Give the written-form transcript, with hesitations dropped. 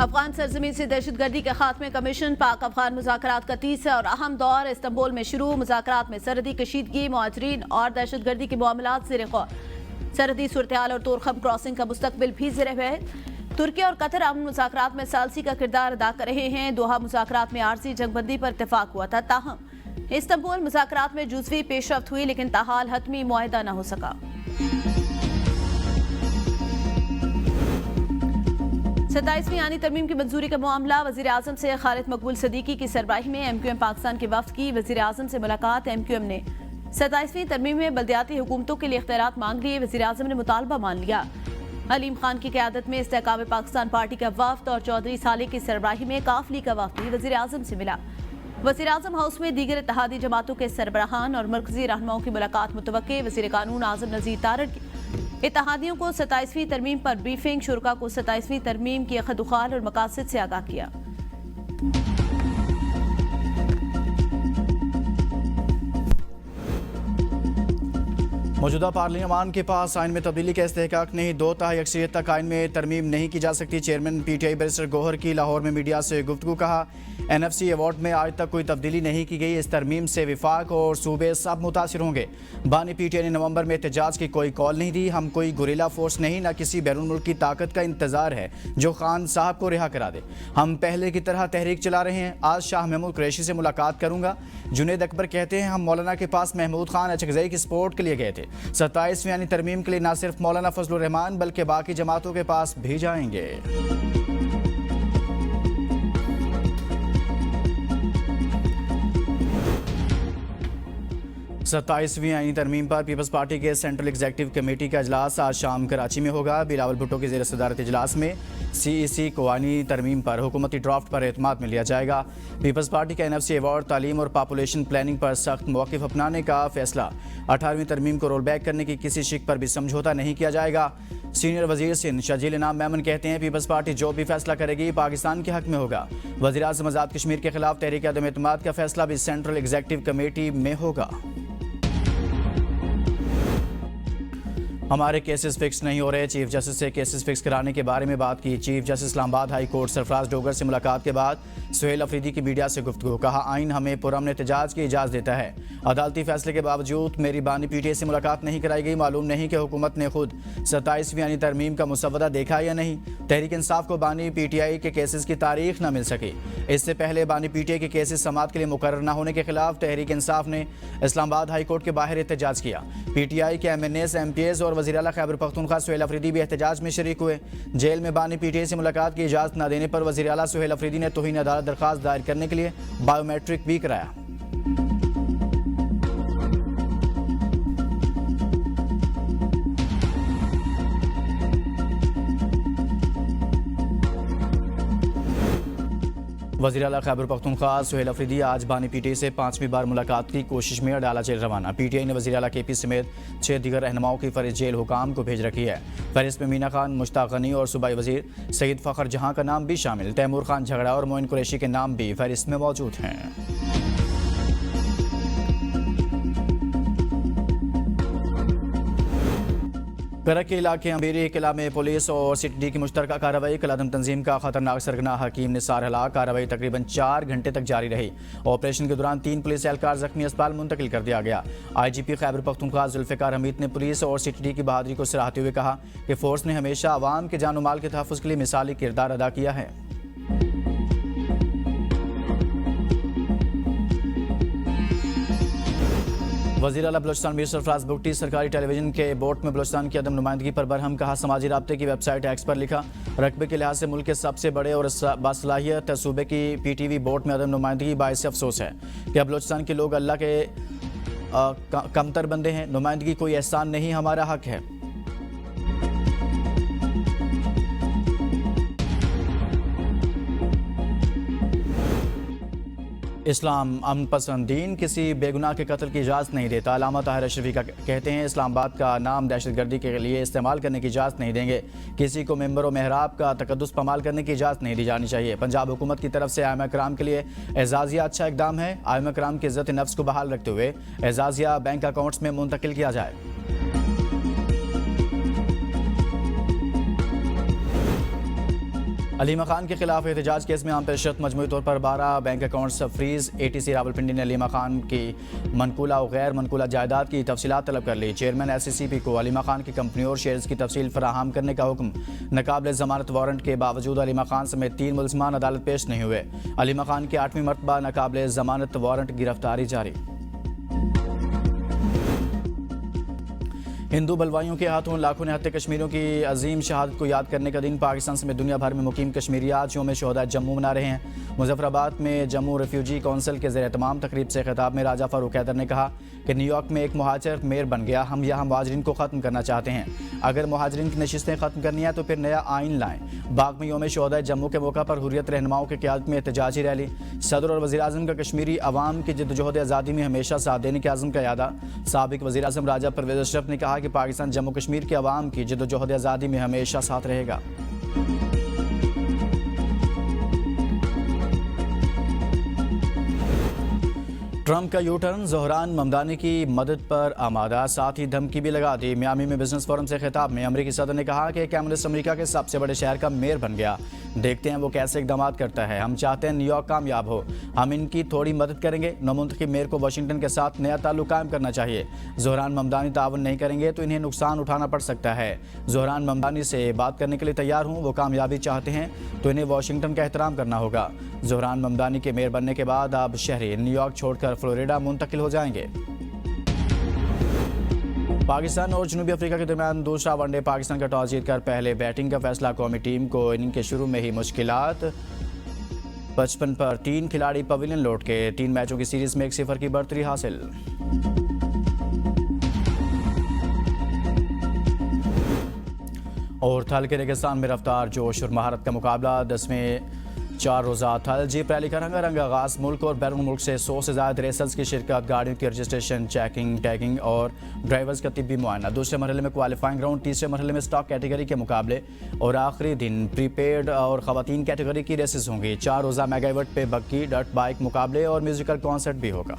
अफगान सरजमीन से दहशतगर्दी के खात्मे कमीशन पाक अफगान मुज़ाकरात का तीसरा और अहम दौर इस्तांबुल में शुरू। मुज़ाकरात में सरहदी कशीदगी, मुहाजिरीन और दहशतगर्दी के मामलात ज़ेर गौर। सरहदी सूरत-ए-हाल और तोरखम क्रॉसिंग का मुस्तकबिल भी ज़ेर बहस। तुर्की और कतर अमन मुज़ाकरात में सालसी का किरदार अदा कर रहे हैं। दोहा मुज़ाकरात में आरजी जंगबंदी पर इत्तेफाक हुआ था, ताहम इस्तांबुल मुज़ाकरात में जुज़वी पेशरफ्त हुई, लेकिन ताहाल हतमी मुआहिदा न हो सका। 27वीं आनी तरमीम की मंजूरी का मामला। वज़ीर आज़म से खालिद मकबूल सदीकी की सरबराही में MQM पाकिस्तान के वफ्द की वज़ीर आज़म से मुलाकात। MQM ने 27वीं तरमीम में बल्दियाती हुकूमतों के लिए इख्तियारात मांग लिए। वज़ीर आज़म ने मुतालबा मान लिया। अलीम खान की क़यादत में इस्तेहकाम पाकिस्तान पार्टी का वफ्द और चौधरी साले की सरबराही में काफली का वफ्द भी वज़ीर आज़म से मिला। वज़ीर आज़म हाउस में दीगर इत्तेहादी जमातों के सरबराहान और मरकजी रहनुमाओं की मुलाकात मुतवक्के। वज़ीर कानून आज़म नज़ीर तारड़ की इत्तेहादियों को 27वीं तरमीम पर ब्रीफिंग। शुरका को 27वीं तरमीम की खदुखाल और मकासद से आगाह किया। मौजूदा पार्लियामान के पास आइन में तब्दीली का इस्तेहकाक नहीं, 2/3 अक्सरियत तक आइन में तरमीम नहीं की जा सकती। चेयरमैन PTI बैरिस्टर गौहर की लाहौर में मीडिया से गुफ्तगू। कहा NFC अवार्ड में आज तक कोई तब्दीली नहीं की गई। इस तरमीम से विफाक और सूबे सब मुतासिर होंगे। बानी PTI ने नवंबर में एहतजाज की कोई कॉल नहीं दी। हम कोई गुरिल्ला फोर्स नहीं, न किसी बैरून मुल्क की ताकत का इंतजार है जो खान साहब को रिहा करा दे। हम पहले की तरह तहरीक चला रहे हैं। आज शाह महमूद कुरैशी से मुलाकात करूंगा। जुनेद अकबर कहते हैं हम मौलाना के पास महमूद खान अचकजई की सपोर्ट के लिए गए थे। 27वीं यानी तरमीम के लिए न सिर्फ मौलाना फजलुर रहमान बल्कि बाकी जमातों के पास भी जाएंगे। 27वीं आईनी तरमीम पर पीपल्स पार्टी के सेंट्रल एग्जीक्यूटिव कमेटी का इजलास आज शाम कराची में होगा। बिलावल भुट्टो की ज़ेर सदारत इजलास में CEC को आईनी तरमीम पर हुकूमती ड्राफ्ट पर एतमाद में लिया जाएगा। पीपल्स पार्टी का NFC अवार्ड, तालीम और पॉपुलेशन प्लानिंग पर सख्त मौक़िफ़ अपनाने का फैसला। 18वीं तरमीम को रोल बैक करने की किसी शिक पर भी समझौता नहीं किया जाएगा। सीनियर वजीर सिंध शजील इनाम मेमन कहते हैं पीपल्स पार्टी जो भी फैसला करेगी पाकिस्तान के हक में होगा। वज़ीर आज़म आज़ाद कश्मीर के खिलाफ तहरीक अदम एतमाद का फैसला भी सेंट्रल एग्जीक्यूटिव कमेटी में होगा। हमारे केसेस फिक्स नहीं हो रहे, चीफ जस्टिस से केसेस फिक्स कराने के बारे में बात की। Chief justice Islamabad high court Sarfaraz Dogar से मुलाकात के बाद सुहेल अफरीदी की मीडिया से गुफ्तगू। कहा आइन हमें पुरअमन एहतजाज की इजाज़त देता है। अदालती फैसले के बावजूद मेरी बानी PTI से मुलाकात नहीं कराई गई। मालूम नहीं कि हुकूमत ने खुद 27वीं यानी तरमीम का मुसवदा देखा या नहीं। तहरीक इंसाफ को बानी PTI के केसेस की तारीख न मिल सकी। इससे पहले बानी PTI के केसेस समाअत के लिए मुकर्रर न होने के खिलाफ तहरीक इंसाफ ने इस्लामाबाद हाई कोर्ट के बाहर एहतजाज किया। PTI के MNAs, MPAs और वज़ीर आला खैबर पख्तूनख्वा सुहेल अफरीदी भी एहतजाज में शरीक हुए। जेल में बानी PTI से मुलाकात की इजाज़त न देने पर वज़ीर आला सुहेल अफरीदी ने तौहीन अदालत दरख्वास्त दायर करने के लिए बायोमेट्रिक भी कराया। वज़ीर आला खैबर पख्तूनख्वा सुहेल अफरीदी आज बानी PTI से 5वीं बार मुलाकात की कोशिश में अडाला जेल रवाना। PTI ने वज़ीर आला KP समेत 6 दीगर रहनुमाओं की फहरिस्त जेल हुकाम को भेज रखी है। फहरिस्त में मीना खान, मुश्ताक गनी और सूबाई वज़ीर सईद फ़खर जहां का नाम भी शामिल। तैमूर खान झगड़ा और मोइन कुरैशी के नाम भी फहरिस्त में मौजूद हैं। करक के इलाके अमीरी किला में पुलिस और CTD की मुश्तरका कार्रवाई। कलादम तंजीम का खतरनाक सरगना हकीम निसार हलाक। कार्रवाई तकरीबन 4 घंटे तक जारी रही। ऑपरेशन के दौरान 3 पुलिस एहलकार जख्मी अस्पताल मुंतकिल कर दिया गया। IGP खैबर पख्तूनख्वा जुल्फ़िकार हमीद ने पुलिस और CTD की बहादुरी को सराहते हुए कहा कि फोर्स ने हमेशा अवाम के जान माल के तहफ़्फ़ुज़ के लिए मिसाली किरदार अदा किया है। वज़ीर आला बलोचिस्तान मीर सरफराज बुगटी सरकारी टेलीविजन के बोर्ड में बलोचिस्तान की अदम नुमाइंदगी पर बरहम। कहा समाजी राब्ते की वेबसाइट एक्स पर लिखा रकबे के लिहाज से मुल्क के सबसे बड़े और बासलाहियत सूबे की PTV बोर्ड में अदम नुमाइंदगी बाइस अफसोस है कि बलोचिस्तान के लोग अल्लाह के कमतर बंदे हैं। नुमाइंदगी कोई एहसान नहीं, हमारा हक है। इस्लाम अमन पसंद दीन किसी बेगुनाह के कत्ल की इजाज़त नहीं देता। अल्लामा ताहिर अशरफी का कहते हैं इस्लामाबाद का नाम दहशतगर्दी के लिए इस्तेमाल करने की इजाज़त नहीं देंगे। किसी को मेंबर व महराब का तकद्दुस पमाल करने की इजाज़त नहीं दी जानी चाहिए। पंजाब हुकूमत की तरफ से आइमा कराम के लिए एजाज़िया अच्छा इकदाम है। आइमा कराम की इज़्ज़त नफ्स को बहाल रखते हुए एजाज़िया बैंक अकाउंट्स में मुंतकिल किया जाए। अलीमा खान के खिलाफ एहतजाज केस में आम पेशरत मजमूई तौर पर 12 bank accounts freeze. ATC Rawalpindi ने अलीमा खान की मनकूला और गैर मनकूला जायदाद की तफसीलात तलब कर ली। चेयरमैन SCCP को अलीमा खान की कंपनी और शेयर्स की तफसील फराहम करने का हुक्म। नाकाबिल जमानत वारंट के बावजूद अलीमा खान समेत 3 मुलजमान अदालत पेश नहीं हुए। अलीमा खान की 8वीं मरतबा नाकाबिल जमानत वारंट गिरफ्तारी जारी। हिंदू बलवाइयों के हाथों लाखों निहत्थे कश्मीरियों की अजीम शहादत को याद करने का दिन पाकिस्तान समेत दुनिया भर में मुकीम कश्मीरी आज यौम शोहदा जम्मू मना रहे हैं। मुजफ्फराबाद में जम्मू रेफ्यूजी काउंसिल के ज़ेर तमाम तकरीब से खिताब में राजा फारूक हैदर ने कहा कि न्यूयॉर्क में एक मुहाजिर मेयर बन गया। हम यहाँ मुहाजिरीन को ख़त्म करना चाहते हैं। अगर मुहाजिरीन की नशिस्तें ख़त्म करनी है तो फिर नया आइन लाएं। बाग में यौम शोहदा जम्मू के मौका पर हुर्रियत रहनुमाओं की क़यादत में एहतजाजी रैली। सदर और वज़ीर आज़म का कश्मीरी अवाम की जद्दोजहद आज़ादी में हमेशा साथ देने के आज़म का यादा। साबिक़ वज़ीर आज़म राजा परवेज़ अशरफ ने कहा कि पाकिस्तान जम्मू कश्मीर के अवाम की जद्दोजहद आज़ादी में हमेशा साथ रहेगा। ट्रंप का यू टर्न, ज़ोहरान ममदानी की मदद पर आमादा, साथ ही धमकी भी लगा दी। मियामी में बिजनेस फोरम से खिताब में अमरीकी सदर ने कहा कि कम्युनिस्ट अमेरिका के सबसे बड़े शहर का मेयर बन गया। देखते हैं वो कैसे इकदाम करता है। हम चाहते हैं न्यूयॉर्क कामयाब हो। हम इनकी थोड़ी मदद करेंगे। नवमुंतखब मेयर को वाशिंगटन के साथ नया ताल्लुक कायम करना चाहिए। ज़ोहरान ममदानी तावन नहीं करेंगे तो इन्हें नुकसान उठाना पड़ सकता है। ज़ोहरान ममदानी से बात करने के लिए तैयार हूँ। वो कामयाबी चाहते हैं तो इन्हें वाशिंगटन का एहतराम करना होगा। ज़ोहरान ममदानी के मेयर बनने के बाद अब शहरी न्यूयॉर्क छोड़कर फ्लोरिडा मुंतकिल हो जाएंगे। पाकिस्तान और जनूबी अफ्रीका के दरमियान दूसरा वनडे, पाकिस्तान का टॉस जीतकर पहले बैटिंग का फैसला। कौमी टीम को इनिंग के शुरू में ही मुश्किलात। 55 पर 3 खिलाड़ी पवेलियन लौट के 3 मैचों की सीरीज में 1-0 की बढ़तरी हासिल। और थल के रेगिस्तान में रफ्तार, जोश और महारत का मुकाबला। 10वें 4 रोज़ा थल जीप रैली का रंगारंग आगाज़। मुल्क और बैरून मुल्क से 100 से ज़्यादा रेसर्स की शिरकत। गाड़ियों की रजिस्ट्रेशन, चेकिंग, टैगिंग और ड्राइवर्स का तिब्बी मुआयना। दूसरे मरहले में क्वालिफाइंग राउंड, तीसरे मरहले में स्टॉक कैटेगरी के मुकाबले और आखिरी दिन प्रीपेड और ख़वातीन कैटेगरी की रेसेस होंगी। 4 रोज़ा मेगा इवेंट पे बग्गी, डर्ट बाइक मुकाबले और म्यूजिकल कॉन्सर्ट भी होगा।